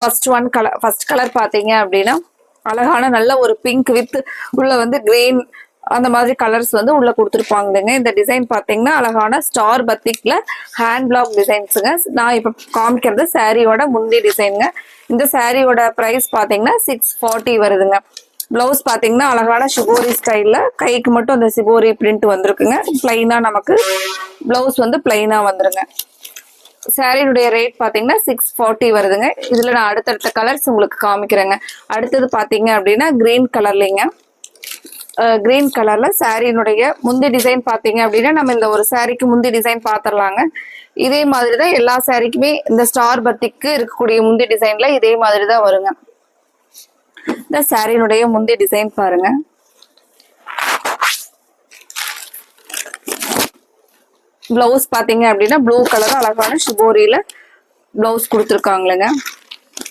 First colour பாத்தீங்க அப்படின்னா அழகான நல்ல ஒரு பிங்க் வித் உள்ள வந்து கிரீன் அந்த மாதிரி கலர்ஸ் வந்து உள்ள கொடுத்துருப்பாங்க. இந்த டிசைன் பாத்தீங்கன்னா அழகான ஸ்டார் பத்திக்ல ஹேண்ட் பிளாக் டிசைன்ஸுங்க. நான் இப்ப காமிக்கிறது சாரியோட முந்தி டிசைனுங்க. இந்த சாரியோட பிரைஸ் பாத்தீங்கன்னா 640 வருதுங்க. பிளவுஸ் பாத்தீங்கன்னா அழகான ஷிபோரி ஸ்டைல்ல கைக்கு மட்டும் அந்த ஷிபோரி பிரிண்ட் வந்திருக்குங்க. பிளைனா நமக்கு பிளவுஸ் வந்து பிளைனா வந்துருங்க. சாரியுடைய ரேட் பாத்தீங்கன்னா 640 வருதுங்க. இதுல நான் அடுத்தடுத்த கலர்ஸ் உங்களுக்கு காமிக்கிறேங்க. அடுத்தது பாத்தீங்க அப்படின்னா கிரீன் கலர்லிங்க. கிரீன் கலர்ல சாரியினுடைய முந்தி டிசைன் பாத்தீங்க அப்படின்னா நம்ம இந்த ஒரு சாரிக்கு முந்தி டிசைன் பாத்திரலாங்க. இதே மாதிரிதான் எல்லா சாரிக்குமே இந்த ஸ்டார் பத்திக்கு இருக்கக்கூடிய முந்தி டிசைன்ல இதே மாதிரிதான் வருங்க. இந்த சாரியினுடைய முந்தி டிசைன் பாருங்க. பிளவுஸ் பாத்தீங்க அப்படின்னா ப்ளூ கலர் அழகான ஷிபோரியில பிளவுஸ் கொடுத்துருக்காங்களேங்க.